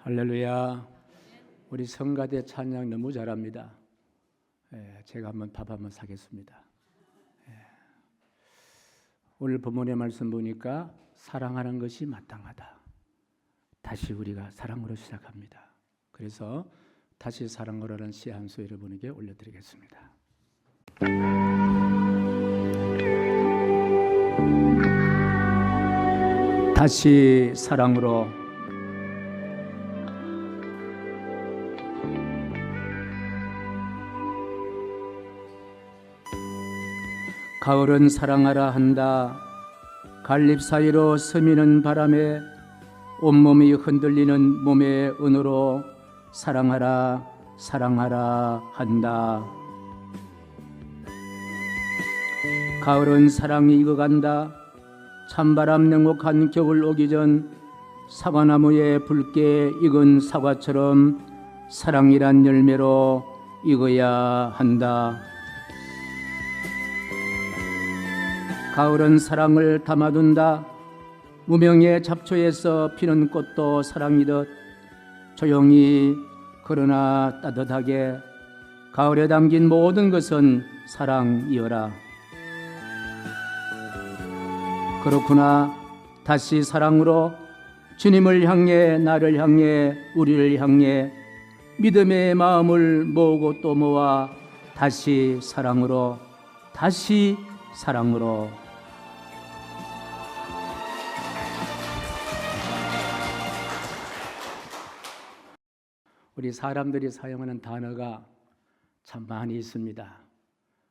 할렐루야. 우리 성가대 찬양 너무 잘합니다. 제가 밥 한번 사겠습니다. 오늘 본문의 말씀 보니까 사랑하는 것이 마땅하다. 다시 우리가 사랑으로 시작합니다. 그래서 다시 사랑으로라는 시 한 소 여러분에게 올려드리겠습니다. 다시 사랑으로. 가을은 사랑하라 한다. 갈립 사이로 스미는 바람에 온몸이 흔들리는 몸의 은으로 사랑하라 사랑하라 한다. 가을은 사랑이 익어간다. 찬바람 냉혹한 겨울 오기 전 사과나무에 붉게 익은 사과처럼 사랑이란 열매로 익어야 한다. 가을은 사랑을 담아둔다. 무명의 잡초에서 피는 꽃도 사랑이듯 조용히 그러나 따뜻하게 가을에 담긴 모든 것은 사랑이어라. 그렇구나. 다시 사랑으로 주님을 향해, 나를 향해, 우리를 향해 믿음의 마음을 모으고 또 모아 다시 사랑으로, 다시 사랑으로. 우리 사람들이 사용하는 단어가 참 많이 있습니다.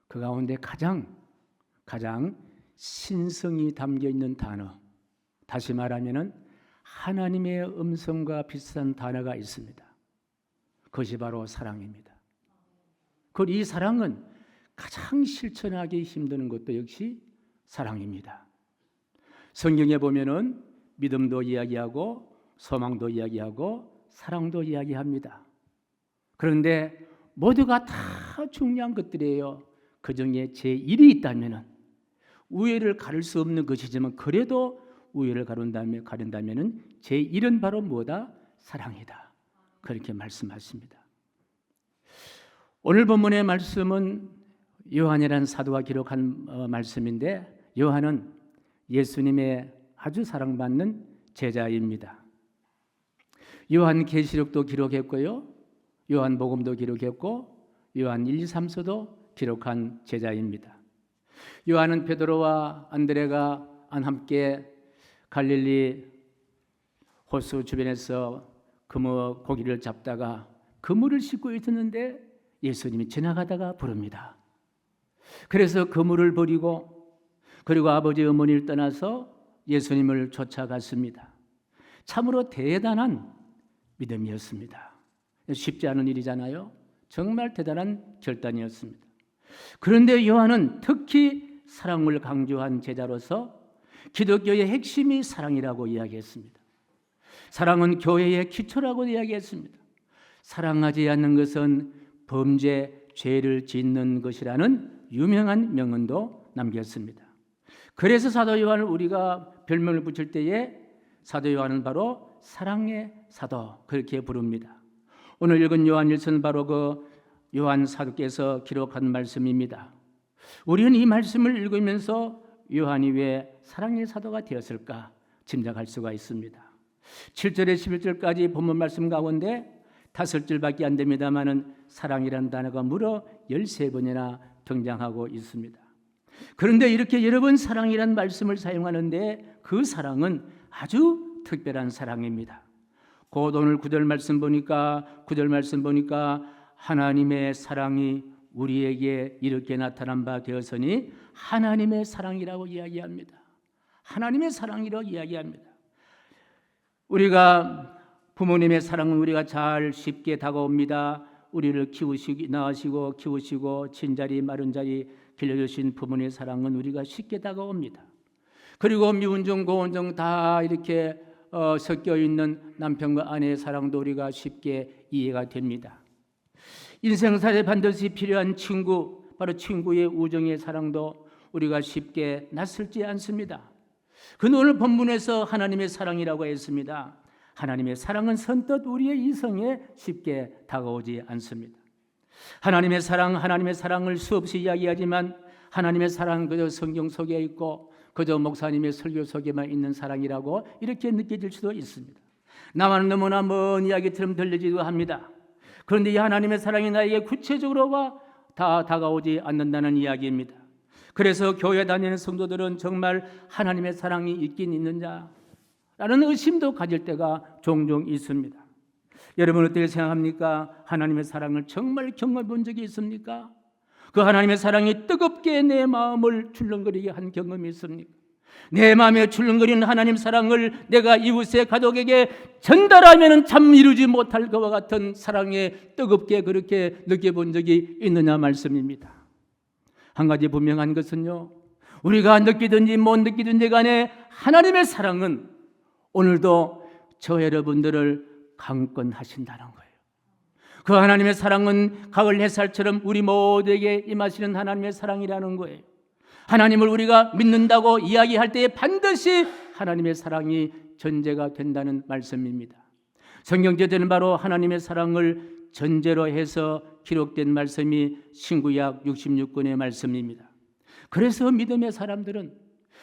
그 가운데 가장 신성이 담겨 있는 단어, 다시 말하면은 하나님의 음성과 비슷한 단어가 있습니다. 그것이 바로 사랑입니다. 그리고 이 사랑은 가장 실천하기 힘든 것도 역시 사랑입니다. 성경에 보면은 믿음도 이야기하고 소망도 이야기하고 사랑도 이야기합니다. 그런데 모두가 다 중요한 것들이에요. 그 중에 제1이 있다면 우애를 가릴 수 없는 것이지만 그래도 우애를 가른다면 제1은 바로 뭐다? 사랑이다. 그렇게 말씀하십니다. 오늘 본문의 말씀은 요한이라는 사도가 기록한 말씀인데 요한은 예수님의 아주 사랑받는 제자입니다. 요한계시록도 기록했고요. 요한복음도 기록했고 요한 1, 2, 3서도 기록한 제자입니다. 요한은 베드로와 안드레가 함께 갈릴리 호수 주변에서 그물 고기를 잡다가 그물을 싣고 있었는데 예수님이 지나가다가 부릅니다. 그래서 그물을 버리고 그리고 아버지 어머니를 떠나서 예수님을 쫓아갔습니다. 참으로 대단한 믿음이었습니다. 쉽지 않은 일이잖아요. 정말 대단한 결단이었습니다. 그런데 요한은 특히 사랑을 강조한 제자로서 기독교의 핵심이 사랑이라고 이야기했습니다. 사랑은 교회의 기초라고 이야기했습니다. 사랑하지 않는 것은 범죄, 죄를 짓는 것이라는 유명한 명언도 남겼습니다. 그래서 사도 요한을 우리가 별명을 붙일 때에 사도 요한은 바로 사랑의 사도 그렇게 부릅니다. 오늘 읽은 요한일서는 바로 그 요한 사도께서 기록한 말씀입니다. 우리는 이 말씀을 읽으면서 요한이 왜 사랑의 사도가 되었을까 짐작할 수가 있습니다. 7절에 11절까지 본문 말씀 가운데 5절밖에 안 됩니다만은 사랑이라는 단어가 무려 13번이나 등장하고 있습니다. 그런데 이렇게 여러 번 사랑이라는 말씀을 사용하는데 그 사랑은 아주 특별한 사랑입니다. 곧 오늘 9절 말씀 보니까 하나님의 사랑이 우리에게 이렇게 나타난 바 되었으니 하나님의 사랑이라고 이야기합니다. 하나님의 사랑이라고 이야기합니다. 우리가 부모님의 사랑은 우리가 잘 쉽게 다가옵니다. 우리를 낳으시고 키우시고 친자리 마른 자리 길러주신 부모님의 사랑은 우리가 쉽게 다가옵니다. 그리고 미운정 고운정 다 이렇게 섞여 있는 남편과 아내의 사랑도 우리가 쉽게 이해가 됩니다. 인생살에 반드시 필요한 친구, 바로 친구의 우정의 사랑도 우리가 쉽게 낯설지 않습니다. 그 오늘 본문에서 하나님의 사랑이라고 했습니다. 하나님의 사랑은 선뜻 우리의 이성에 쉽게 다가오지 않습니다. 하나님의 사랑을 수없이 이야기하지만 하나님의 사랑은 그저 성경 속에 있고 그저 목사님의 설교 속에만 있는 사랑이라고 이렇게 느껴질 수도 있습니다. 나만 너무나 먼 이야기처럼 들리기도 합니다. 그런데 이 하나님의 사랑이 나에게 구체적으로 다 다가오지 않는다는 이야기입니다. 그래서 교회 다니는 성도들은 정말 하나님의 사랑이 있긴 있느냐라는 의심도 가질 때가 종종 있습니다. 여러분 어떻게 생각합니까? 하나님의 사랑을 정말 경험해 본 적이 있습니까? 그 하나님의 사랑이 뜨겁게 내 마음을 출렁거리게 한 경험이 있습니까? 내 마음에 출렁거리는 하나님 사랑을 내가 이웃의 가족에게 전달하면 참 이루지 못할 것과 같은 사랑에 뜨겁게 그렇게 느껴본 적이 있느냐 말씀입니다. 한 가지 분명한 것은요, 우리가 느끼든지 못 느끼든지 간에 하나님의 사랑은 오늘도 저 여러분들을 강권하신다는 거예요. 그 하나님의 사랑은 가을 햇살처럼 우리 모두에게 임하시는 하나님의 사랑이라는 거예요. 하나님을 우리가 믿는다고 이야기할 때에 반드시 하나님의 사랑이 전제가 된다는 말씀입니다. 성경제도는 바로 하나님의 사랑을 전제로 해서 기록된 말씀이 신구약 66권의 말씀입니다. 그래서 믿음의 사람들은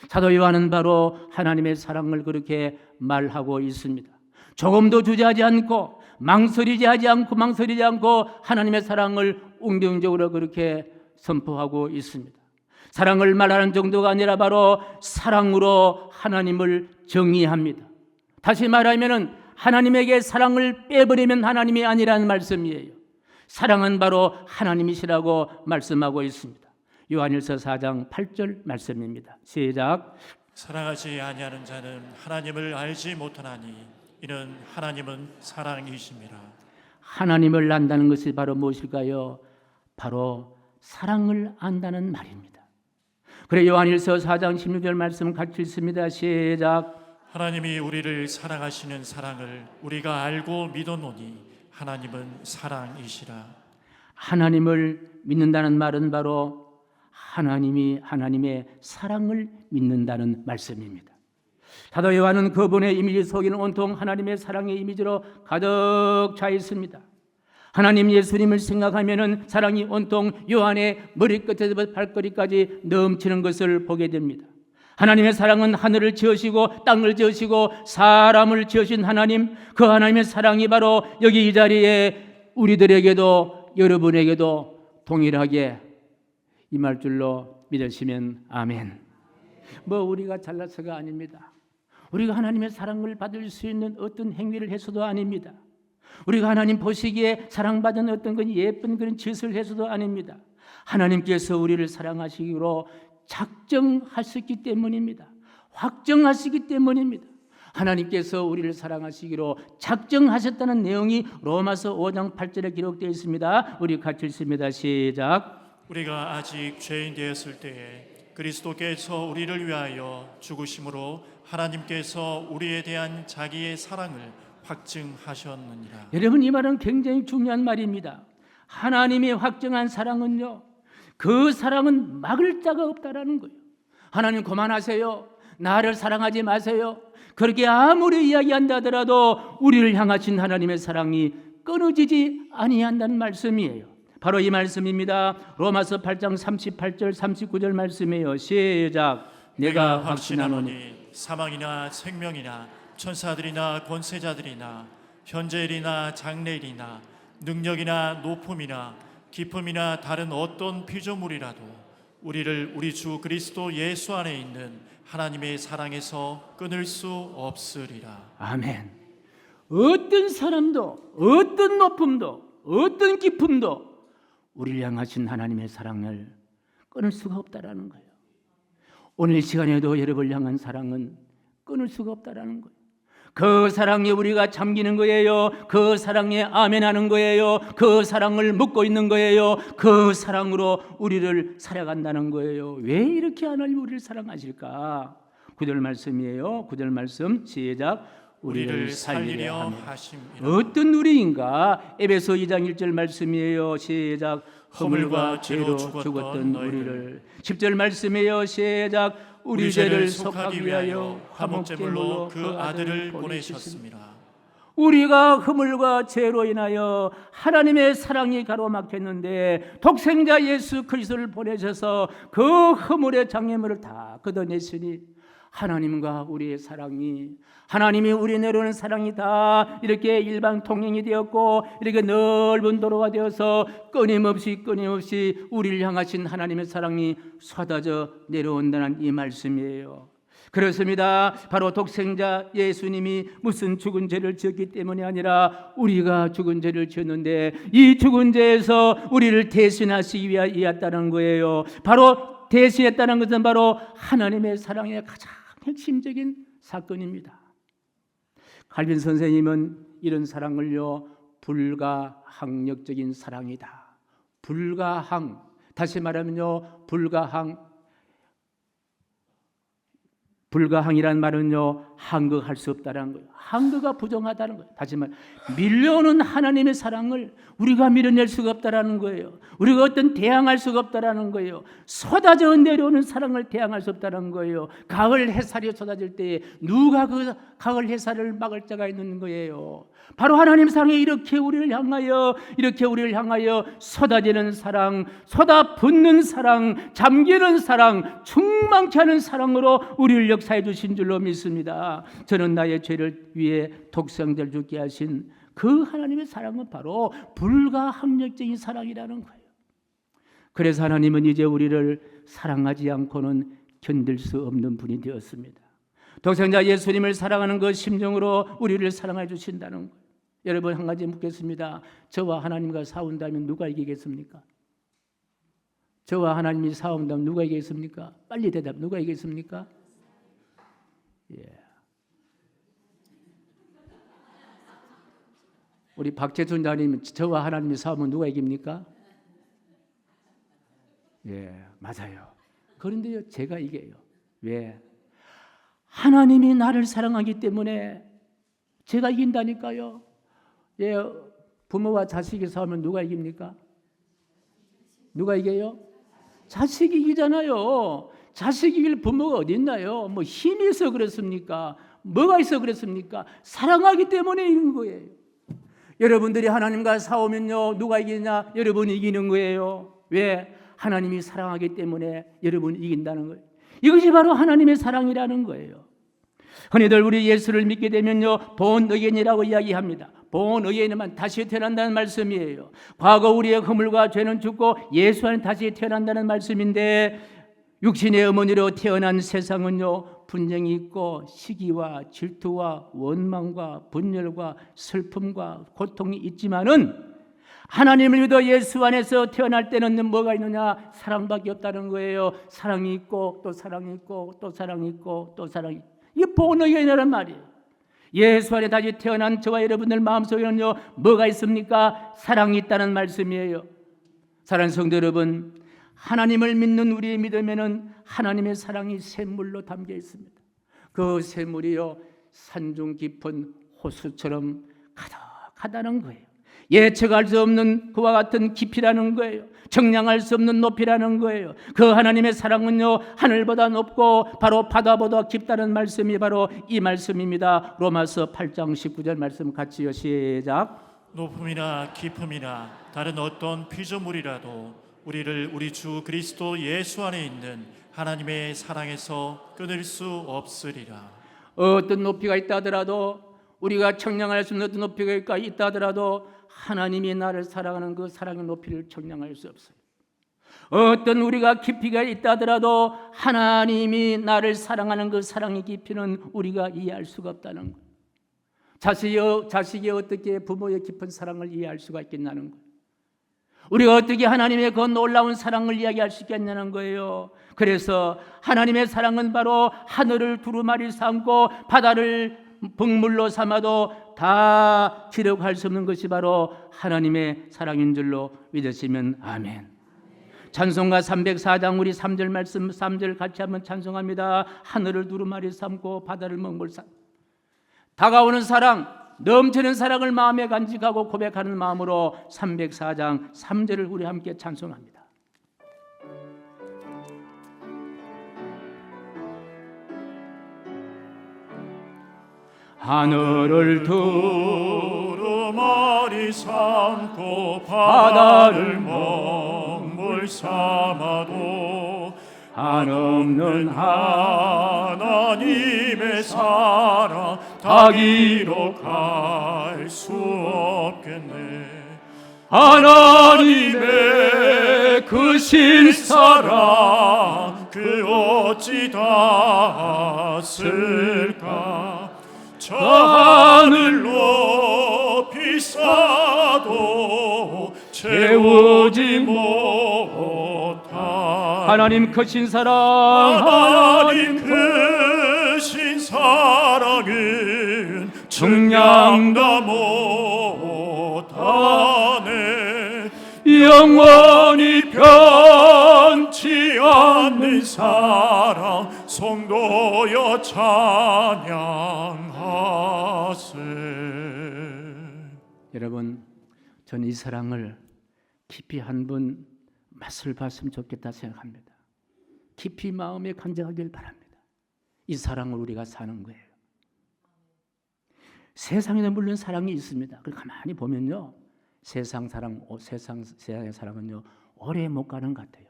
사도 요한은 바로 하나님의 사랑을 그렇게 말하고 있습니다. 조금도 주저하지 않고 망설이지 않고 하나님의 사랑을 웅변적으로 그렇게 선포하고 있습니다. 사랑을 말하는 정도가 아니라 바로 사랑으로 하나님을 정의합니다. 다시 말하면 하나님에게 사랑을 빼버리면 하나님이 아니라는 말씀이에요. 사랑은 바로 하나님이시라고 말씀하고 있습니다. 요한일서 4장 8절 말씀입니다. 시작. 사랑하지 아니하는 자는 하나님을 알지 못하나니 이는 하나님은 사랑이심이라. 하나님을 안다는 것이 바로 무엇일까요? 바로 사랑을 안다는 말입니다. 그래 요한일서 4장 16절 말씀 같이 읽습니다. 시작. 하나님이 우리를 사랑하시는 사랑을 우리가 알고 믿어노니 하나님은 사랑이시라. 하나님을 믿는다는 말은 바로 하나님이 하나님의 사랑을 믿는다는 말씀입니다. 사도 요한은 그분의 이미지 속에는 온통 하나님의 사랑의 이미지로 가득 차 있습니다. 하나님 예수님을 생각하면은 사랑이 온통 요한의 머리끝에서 발걸이까지 넘치는 것을 보게 됩니다. 하나님의 사랑은 하늘을 지으시고 땅을 지으시고 사람을 지으신 하나님, 그 하나님의 사랑이 바로 여기 이 자리에 우리들에게도 여러분에게도 동일하게 임할 줄로 믿으시면 아멘. 우리가 잘나서가 아닙니다. 우리가 하나님의 사랑을 받을 수 있는 어떤 행위를 해서도 아닙니다. 우리가 하나님 보시기에 사랑받은 어떤 그 예쁜 그런 짓을 해서도 아닙니다. 하나님께서 우리를 사랑하시기로 작정하셨기 때문입니다. 확정하시기 때문입니다. 하나님께서 우리를 사랑하시기로 작정하셨다는 내용이 로마서 5장 8절에 기록되어 있습니다. 우리 같이 읽습니다. 시작. 우리가 아직 죄인 되었을 때에 그리스도께서 우리를 위하여 죽으심으로 하나님께서 우리에 대한 자기의 사랑을 확증하셨느니라. 여러분, 이 말은 굉장히 중요한 말입니다. 하나님이 확정한 사랑은요, 그 사랑은 막을 자가 없다라는 거예요. 하나님 그만하세요. 나를 사랑하지 마세요. 그렇게 아무리 이야기한다 하더라도 우리를 향하신 하나님의 사랑이 끊어지지 아니한다는 말씀이에요. 바로 이 말씀입니다. 로마서 8장 38절 39절 말씀이에요. 시작. 내가 확신하노니 사망이나 생명이나 천사들이나 권세자들이나 현재일이나 장래일이나 능력이나 높음이나 기쁨이나 다른 어떤 피조물이라도 우리를 우리 주 그리스도 예수 안에 있는 하나님의 사랑에서 끊을 수 없으리라. 아멘. 어떤 사람도 어떤 높음도 어떤 기쁨도 우리를 향하신 하나님의 사랑을 끊을 수가 없다라는 거예요. 오늘 이 시간에도 여러분을 향한 사랑은 끊을 수가 없다라는 거예요. 그 사랑에 우리가 잠기는 거예요. 그 사랑에 아멘하는 거예요. 그 사랑을 묻고 있는 거예요. 그 사랑으로 우리를 살아간다는 거예요. 왜 이렇게 하나님 우리를 사랑하실까? 9절 말씀이에요. 9절 말씀 시작. 우리를 살리려 하심이라. 어떤 우리인가? 에베소 2장 1절 말씀이에요. 시작. 허물과 죄로 죽었던 우리를. 10절 말씀이에요. 시작. 우리 죄를 속하기 위하여 화목제물로 그 아들을 보내셨습니다. 우리가 허물과 죄로 인하여 하나님의 사랑이 가로막혔는데 독생자 예수 그리스도를 보내셔서 그 허물의 장애물을 다 걷어내시니 하나님과 우리의 사랑이, 하나님이 우리 내려오는 사랑이 다 이렇게 일방 통행이 되었고 이렇게 넓은 도로가 되어서 끊임없이 우리를 향하신 하나님의 사랑이 쏟아져 내려온다는 이 말씀이에요. 그렇습니다. 바로 독생자 예수님이 무슨 죽은 죄를 지었기 때문이 아니라 우리가 죽은 죄를 지었는데 이 죽은 죄에서 우리를 대신하시기 위하였다는 거예요. 바로 대신했다는 것은 바로 하나님의 사랑의 가장 핵심적인 사건입니다. 칼빈 선생님은 이런 사랑을요, 불가항력적인 사랑이다. 불가항, 다시 말하면요, 불가항이란 말은요, 항거할 수 없다는 거예요. 항거가 부정하다는 거예요. 다시 말, 밀려오는 하나님의 사랑을 우리가 밀어낼 수가 없다는 거예요. 우리가 어떤 대항할 수가 없다는 거예요. 쏟아져 내려오는 사랑을 대항할 수 없다는 거예요. 가을 햇살이 쏟아질 때 누가 그 가을 햇살을 막을 자가 있는 거예요. 바로 하나님 사랑이 이렇게 우리를 향하여 쏟아지는 사랑, 쏟아붓는 사랑, 잠기는 사랑, 충만케 하는 사랑으로 우리를 역사해 주신 줄로 믿습니다. 저는 나의 죄를 위해 독생자를 죽게 하신 그 하나님의 사랑은 바로 불가항력적인 사랑이라는 거예요. 그래서 하나님은 이제 우리를 사랑하지 않고는 견딜 수 없는 분이 되었습니다. 독생자 예수님을 사랑하는 그 심정으로 우리를 사랑해 주신다는 거예요. 여러분, 한 가지 묻겠습니다. 저와 하나님과 싸운다면 누가 이기겠습니까? 저와 하나님이 싸운다면 누가 이기겠습니까? 빨리 대답. 누가 이기겠습니까? 예. 우리 박재순 장님, 저와 하나님이 싸우면 누가 이깁니까? 예, 맞아요. 그런데요, 제가 이겨요. 왜? 하나님이 나를 사랑하기 때문에 제가 이긴다니까요. 예, 부모와 자식이 싸우면 누가 이깁니까? 누가 이겨요? 자식이 이기잖아요. 자식이 이길 부모가 어디 있나요? 뭐 힘이 있어 그렇습니까? 뭐가 있어 그렇습니까? 사랑하기 때문에 이기는 거예요. 여러분들이 하나님과 싸우면요, 누가 이기냐? 여러분이 이기는 거예요. 왜? 하나님이 사랑하기 때문에 여러분이 이긴다는 거예요. 이것이 바로 하나님의 사랑이라는 거예요. 흔히들 우리 예수를 믿게 되면요, 본 의인이라고 이야기합니다. 본 의인만 다시 태어난다는 말씀이에요. 과거 우리의 허물과 죄는 죽고 예수 안에 다시 태어난다는 말씀인데, 육신의 어머니로 태어난 세상은요, 분쟁이 있고 시기와 질투와 원망과 분열과 슬픔과 고통이 있지만은 하나님을 믿어 예수 안에서 태어날 때는 뭐가 있느냐? 사랑밖에 없다는 거예요. 사랑이 있고 또 사랑이 있고 또 사랑이 있고 또 사랑이 있고. 이게 본의인이란 말이에요. 예수 안에 다시 태어난 저와 여러분들 마음속에는요, 뭐가 있습니까? 사랑이 있다는 말씀이에요. 사랑하는 성도 여러분, 하나님을 믿는 우리의 믿음에는 하나님의 사랑이 샘물로 담겨 있습니다. 그 샘물이요, 산중 깊은 호수처럼 가득하다는 거예요. 예측할 수 없는 그와 같은 깊이라는 거예요. 정량할 수 없는 높이라는 거예요. 그 하나님의 사랑은요, 하늘보다 높고 바로 바다보다 깊다는 말씀이 바로 이 말씀입니다. 로마서 8장 19절 말씀 같이요, 시작. 높음이나 깊음이나 다른 어떤 피조물이라도 우리를 우리 주 그리스도 예수 안에 있는 하나님의 사랑에서 끊을 수 없으리라. 어떤 높이가 있다 하더라도, 우리가 청량할 수 없는 어떤 높이가 있다 하더라도 하나님이 나를 사랑하는 그 사랑의 높이를 청량할 수 없어요. 어떤 우리가 깊이가 있다 하더라도 하나님이 나를 사랑하는 그 사랑의 깊이는 우리가 이해할 수가 없다는 거예요. 자식이 어떻게 부모의 깊은 사랑을 이해할 수가 있겠냐는 거예요. 우리가 어떻게 하나님의 그 놀라운 사랑을 이야기할 수 있겠냐는 거예요. 그래서 하나님의 사랑은 바로 하늘을 두루마리 삼고 바다를 북물로 삼아도 다 기록할 수 없는 것이 바로 하나님의 사랑인 줄로 믿으시면 아멘. 찬송가 304장 우리 3절 말씀 3절 같이 한번 찬송합니다. 하늘을 두루마리 삼고 바다를 먹물 삼. 다가오는 사랑, 넘치는 사랑을 마음에 간직하고 고백하는 마음으로 304장 3절을 우리 함께 찬송합니다. 하늘을 두루마리 삼고 바다를 먹물 삼아도 한없는 하나님의 사랑 다 기록할 수 없겠네. 하나님의 그 신사랑 그 어찌 닿았을까. 저 하늘 높이 쌓아도 채우지 못할 하나님 크신 사랑, 하나님 크신 사랑은 증량다 못하네. 영원히 변치 않는 사랑 성도여 찬양하세. 여러분, 저는 이 사랑을 깊이 한 번 맛을 봤으면 좋겠다 생각합니다. 깊이 마음에 간직하길 바랍니다. 이 사랑을 우리가 사는 거예요. 세상에는 물론 사랑이 있습니다. 그걸 가만히 보면요, 세상의 사랑은요 오래 못 가는 것 같아요.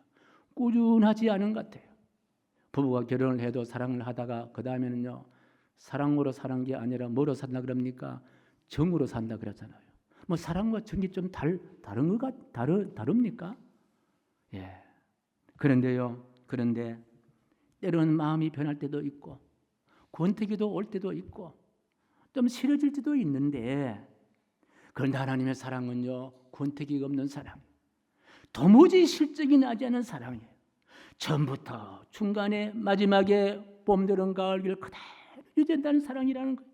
꾸준하지 않은 것 같아요. 부부가 결혼을 해도 사랑을 하다가 그 다음에는요, 사랑으로 사는 게 아니라 뭐로 산다 그럽니까? 정으로 산다 그러잖아요. 뭐 사랑과 정이 좀 다릅니까? 예. 그런데 때로는 마음이 변할 때도 있고 권태기도 올 때도 있고 좀 싫어질 때도 있는데, 그런데 하나님의 사랑은요 권태기가 없는 사랑, 도무지 실적이 나지 않은 사랑이에요. 처음부터 중간에 마지막에 봄, 여름, 가을, 겨울 그대로 유지한다는 사랑이라는 거예요.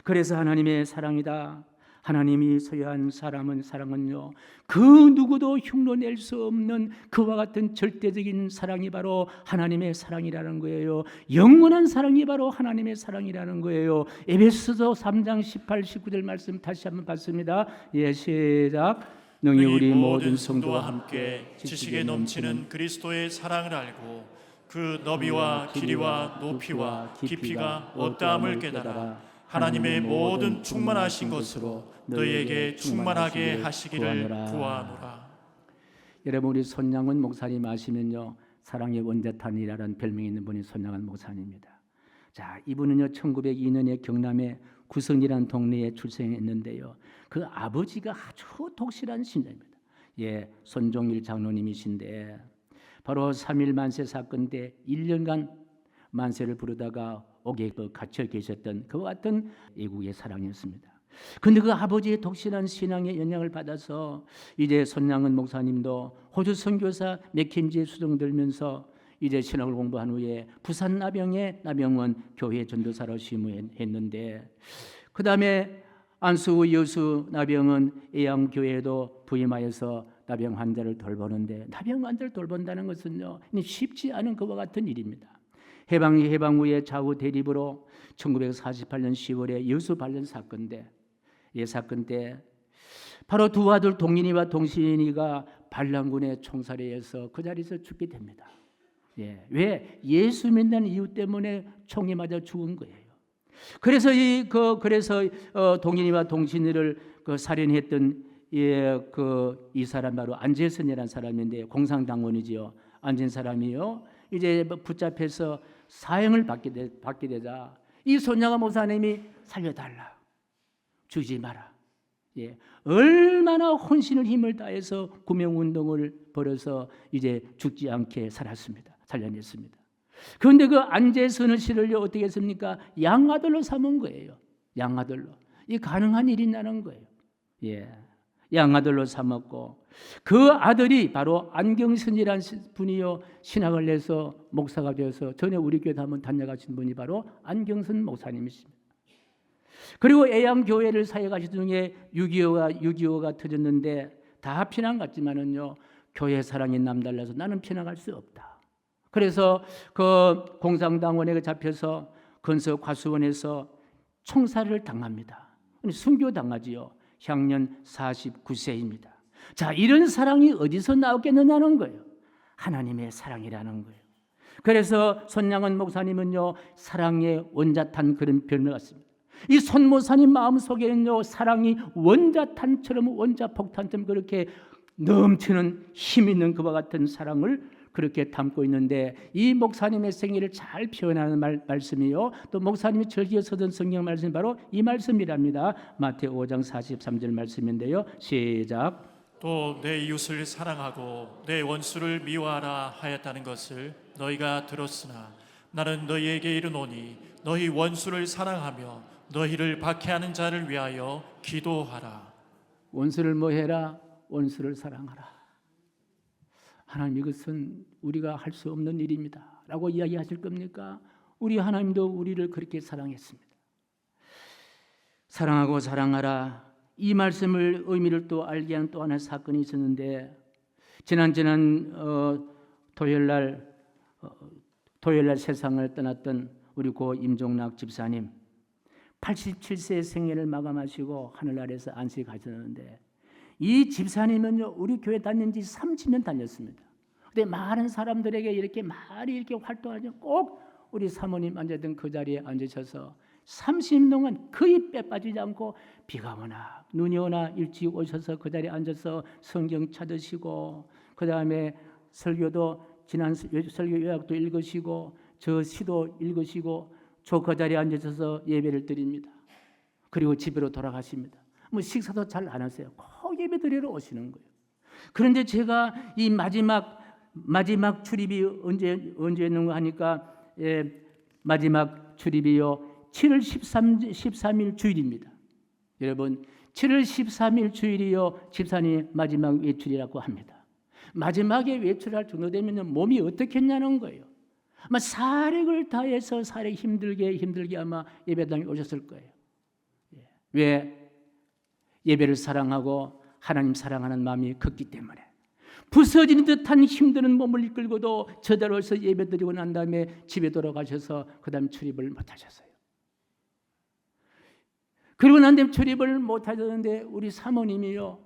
그래서 하나님의 사랑이다. 하나님이 소유한 사랑은요 그 누구도 흉내낼 수 없는 그와 같은 절대적인 사랑이 바로 하나님의 사랑이라는 거예요. 영원한 사랑이 바로 하나님의 사랑이라는 거예요. 에베소서 3장 18, 19절 말씀 다시 한번 봤습니다. 예, 시작. 능히 우리 모든 성도와 함께 지식에 넘치는 그리스도의 사랑을 알고 그 너비와 길이와 높이와 깊이가 어떠함을 깨달아 하나님의 모든 충만하신 것으로 너희에게 충만하게 하시기를 구하노라. 여러분, 우리 손양원 목사님 아시면요 사랑의 원자탄이라는 별명이 있는 분이 손양원 목사님입니다. 자, 이분은요 1902년에 경남의 구성이라는 동네에 출생했는데요, 그 아버지가 아주 독실한 신자입니다. 예, 손종일 장로님이신데 바로 3.1 만세 사건 때 1년간 만세를 부르다가 옥에 갇혀 계셨던 그와 같은 애국의 사랑이었습니다. 그런데 그 아버지의 독실한 신앙의 영향을 받아서 이제 손양은 목사님도 호주 선교사 맥켄지에 수종들면서 이제 신학을 공부한 후에 부산 나병원 교회 전도사로 심의했는데, 그 다음에 안수후 여수 나병원 애양교회에도 부임하여서 나병 환자를 돌보는데, 나병 환자를 돌본다는 것은요 쉽지 않은 그와 같은 일입니다. 해방 후에 좌우 대립으로 1948년 10월에 여수 반란 사건 때, 사건 때 바로 두 아들 동인이와 동신이가 반란군의 총살에 의해서 그 자리에서 죽게 됩니다. 예, 왜? 예수 믿는 이유 때문에 총에 맞아 죽은 거예요. 그래서 동인이와 동신이를 살인했던 이 사람 바로 안재선이라는 사람인데 공산당원이지요. 앉은 사람이요. 이제 붙잡혀서 사형을 받게 되자 이 손양원 목사님이 살려달라, 죽이지 마라. 예, 얼마나 혼신을 힘을 다해서 구명운동을 벌여서 이제 죽지 않게 살려냈습니다. 그런데 그 안재선을 씨를요 어떻게 했습니까? 양아들로 삼은 거예요. 양아들로. 이 가능한 일이냐는 거예요. 예, 양아들로 삼았고 그 아들이 바로 안경선이라는 분이요 신학을 내서 목사가 되어서 전에 우리 교회도 한번 다녀가신 분이 바로 안경선 목사님이십니다. 그리고 애양교회를 사역하시던 중에 6.25가 터졌는데 다 피난 갔지만은요 교회 사랑이 남달라서 나는 피난갈 수 없다. 그래서 그 공산당원에 잡혀서 건서 과수원에서 총살을 당합니다. 순교 당하지요. 향년 49세입니다. 자, 이런 사랑이 어디서 나오겠느냐는 거예요. 하나님의 사랑이라는 거예요. 그래서 손양원 목사님은요 사랑의 원자탄 그런 별명 같습니다. 이 손모사님 마음속에는요, 사랑이 원자탄처럼, 원자폭탄처럼 그렇게 넘치는 힘 있는 그와 같은 사랑을 그렇게 담고 있는데, 이 목사님의 생애를 잘 표현하는 말씀이요, 또 목사님이 즐겨 쓰던 성경 말씀이 바로 이 말씀이랍니다. 마태오 5장 43절 말씀인데요, 시작. 또 내 이웃을 사랑하고 내 원수를 미워하라 하였다는 것을 너희가 들었으나 나는 너희에게 이르노니 너희 원수를 사랑하며 너희를 박해하는 자를 위하여 기도하라. 원수를 뭐 해라? 원수를 사랑하라. 하나님, 이것은 우리가 할 수 없는 일입니다 라고 이야기하실 겁니까? 우리 하나님도 우리를 그렇게 사랑했습니다. 사랑하고 사랑하라, 이 말씀을 의미를 또 알게 하는 또 하나의 사건이 있었는데, 지난 토요일날 세상을 떠났던 우리 고 임종락 집사님, 87세 생애를 마감하시고 하늘나라에서 안식하셨는데, 이 집사님은요, 우리 교회 다닌 지 30년 다녔습니다. 근데 많은 사람들에게 이렇게 많이 이렇게 활동하죠. 꼭 우리 사모님 앉았던 그 자리에 앉으셔서 30년 동안 거의 빼빠지지 않고, 비가 오나 눈이 오나 일찍 오셔서 그 자리에 앉아서 성경 찾으시고, 그 다음에 설교도 지난 설교 요약도 읽으시고, 저 시도 읽으시고, 저 그 자리에 앉으셔서 예배를 드립니다. 그리고 집으로 돌아가십니다. 뭐 식사도 잘 안 하세요. 꼭 예배 드리러 오시는 거예요. 그런데 제가 이 마지막 출입이 언제였는가 하니까, 마지막 출입이요, 7월 13일 주일입니다. 여러분, 7월 13일 주일이요, 집사님 마지막 외출이라고 합니다. 마지막에 외출할 정도 되면 몸이 어떻겠냐는 거예요. 아마 사력을 다해서 힘들게 아마 예배당에 오셨을 거예요. 왜? 예배를 사랑하고 하나님 사랑하는 마음이 컸기 때문에. 부서지는 듯한 힘드는 몸을 이끌고도 저대로서 예배드리고 난 다음에 집에 돌아가셔서 그 다음 출입을 못하셨어요. 그리고 난 다음에 출입을 못하셨는데, 우리 사모님이요,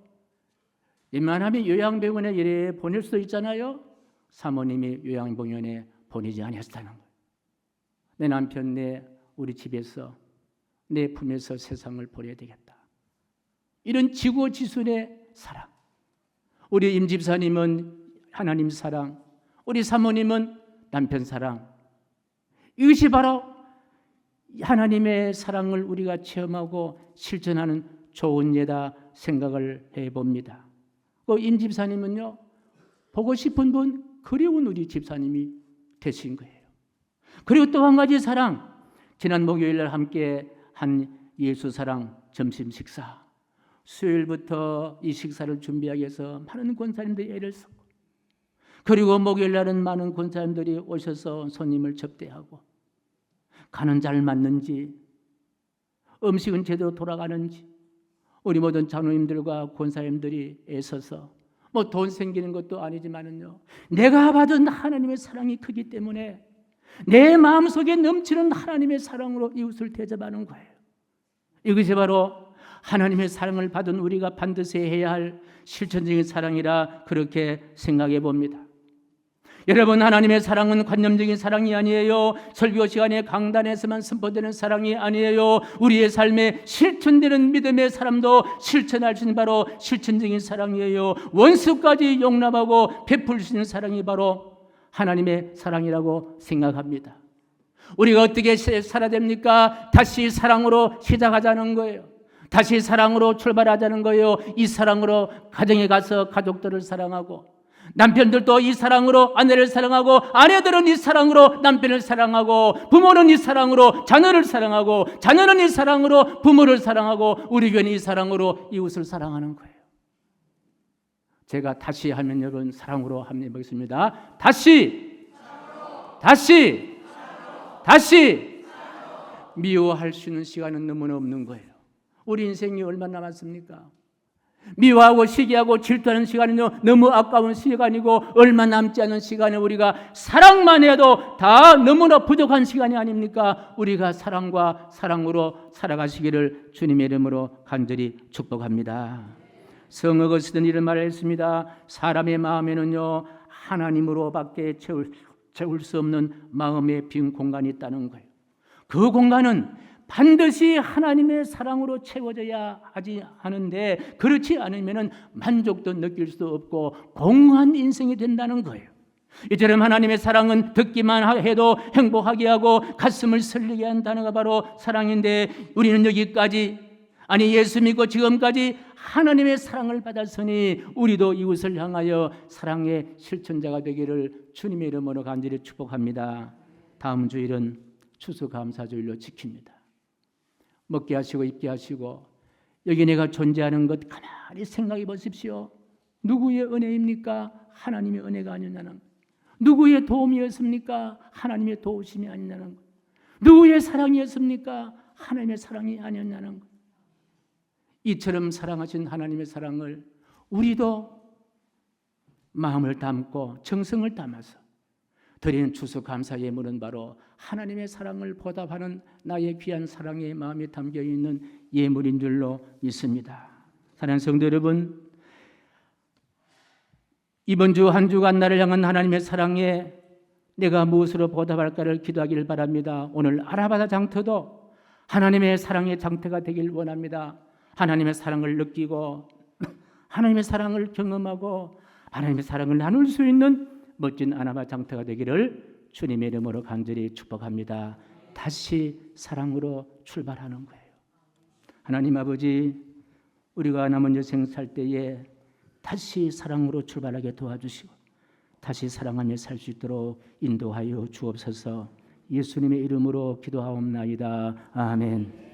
웬만하면 요양병원에 이래 보낼 수도 있잖아요. 사모님이 요양병원에 보내지 않았다는 거예요. 내 남편, 우리 집에서 내 품에서 세상을 보내야 되겠다. 이런 지고지순의 사랑. 우리 임 집사님은 하나님 사랑, 우리 사모님은 남편 사랑. 이것이 바로 하나님의 사랑을 우리가 체험하고 실천하는 좋은 예다 생각을 해봅니다. 임 집사님은요, 보고 싶은 분, 그리운 우리 집사님이 되신 거예요. 그리고 또 한 가지 사랑, 지난 목요일날 함께 한 예수 사랑 점심 식사, 수요일부터 이 식사를 준비하기 위해서 많은 권사님들이 애를 쓰고, 그리고 목요일날은 많은 권사님들이 오셔서 손님을 접대하고, 간은 잘 맞는지, 음식은 제대로 돌아가는지, 우리 모든 장로님들과 권사님들이 애써서, 뭐 돈 생기는 것도 아니지만은요, 내가 받은 하나님의 사랑이 크기 때문에 내 마음속에 넘치는 하나님의 사랑으로 이웃을 대접하는 거예요. 이것이 바로 하나님의 사랑을 받은 우리가 반드시 해야 할 실천적인 사랑이라 그렇게 생각해 봅니다. 여러분, 하나님의 사랑은 관념적인 사랑이 아니에요. 설교 시간에 강단에서만 선포되는 사랑이 아니에요. 우리의 삶에 실천되는 믿음의 사람도 실천할 수 있는 바로 실천적인 사랑이에요. 원수까지 용납하고 베풀 수 있는 사랑이 바로 하나님의 사랑이라고 생각합니다. 우리가 어떻게 살아야 됩니까? 다시 사랑으로 시작하자는 거예요. 다시 사랑으로 출발하자는 거예요. 이 사랑으로 가정에 가서 가족들을 사랑하고, 남편들도 이 사랑으로 아내를 사랑하고, 아내들은 이 사랑으로 남편을 사랑하고, 부모는 이 사랑으로 자녀를 사랑하고, 자녀는 이 사랑으로 부모를 사랑하고, 우리 교회는 이 사랑으로 이웃을 사랑하는 거예요. 제가 다시 하면 여러분 사랑으로 한번 해보겠습니다. 다시 미워할 수 있는 시간은 너무나 없는 거예요. 우리 인생이 얼마나 남았습니까? 미워하고 시기하고 질투하는 시간은요, 너무 아까운 시간이고, 얼마 남지 않은 시간에 우리가 사랑만 해도 다 너무나 부족한 시간이 아닙니까? 우리가 사랑과 사랑으로 살아가시기를 주님의 이름으로 간절히 축복합니다. 성 어거스틴은 이런 말을 했습니다. 사람의 마음에는요, 하나님으로밖에 채울 수 없는 마음의 빈 공간이 있다는 거예요. 그 공간은 반드시 하나님의 사랑으로 채워져야 하는데 그렇지 않으면 만족도 느낄 수 없고 공허한 인생이 된다는 거예요. 이처럼 하나님의 사랑은 듣기만 해도 행복하게 하고 가슴을 설레게 한 단어가 바로 사랑인데 우리는 여기까지 예수 믿고 지금까지 하나님의 사랑을 받았으니 우리도 이웃을 향하여 사랑의 실천자가 되기를 주님의 이름으로 간절히 축복합니다. 다음 주일은 추수감사주일로 지킵니다. 먹게 하시고 입게 하시고 여기 내가 존재하는 것 가만히 생각해 보십시오. 누구의 은혜입니까? 하나님의 은혜가 아니냐는 것. 누구의 도움이었습니까? 하나님의 도우심이 아니냐는 것. 누구의 사랑이었습니까? 하나님의 사랑이 아니었냐는 것. 이처럼 사랑하신 하나님의 사랑을 우리도 마음을 담고 정성을 담아서 드리는 추수감사 예물은 바로 하나님의 사랑을 보답하는 나의 귀한 사랑의 마음이 담겨있는 예물인 줄로 믿습니다. 사랑하는 성도 여러분, 이번 주 한 주간 나를 향한 하나님의 사랑에 내가 무엇으로 보답할까를 기도하기를 바랍니다. 오늘 아라바다 장터도 하나님의 사랑의 장터가 되길 원합니다. 하나님의 사랑을 느끼고 하나님의 사랑을 경험하고 하나님의 사랑을 나눌 수 있는 멋진 아라바다 장터가 되기를 주님의 이름으로 간절히 축복합니다. 다시 사랑으로 출발하는 거예요. 하나님 아버지, 우리가 남은 여생 살 때에 다시 사랑으로 출발하게 도와주시고 다시 사랑하며 살 수 있도록 인도하여 주옵소서. 예수님의 이름으로 기도하옵나이다. 아멘.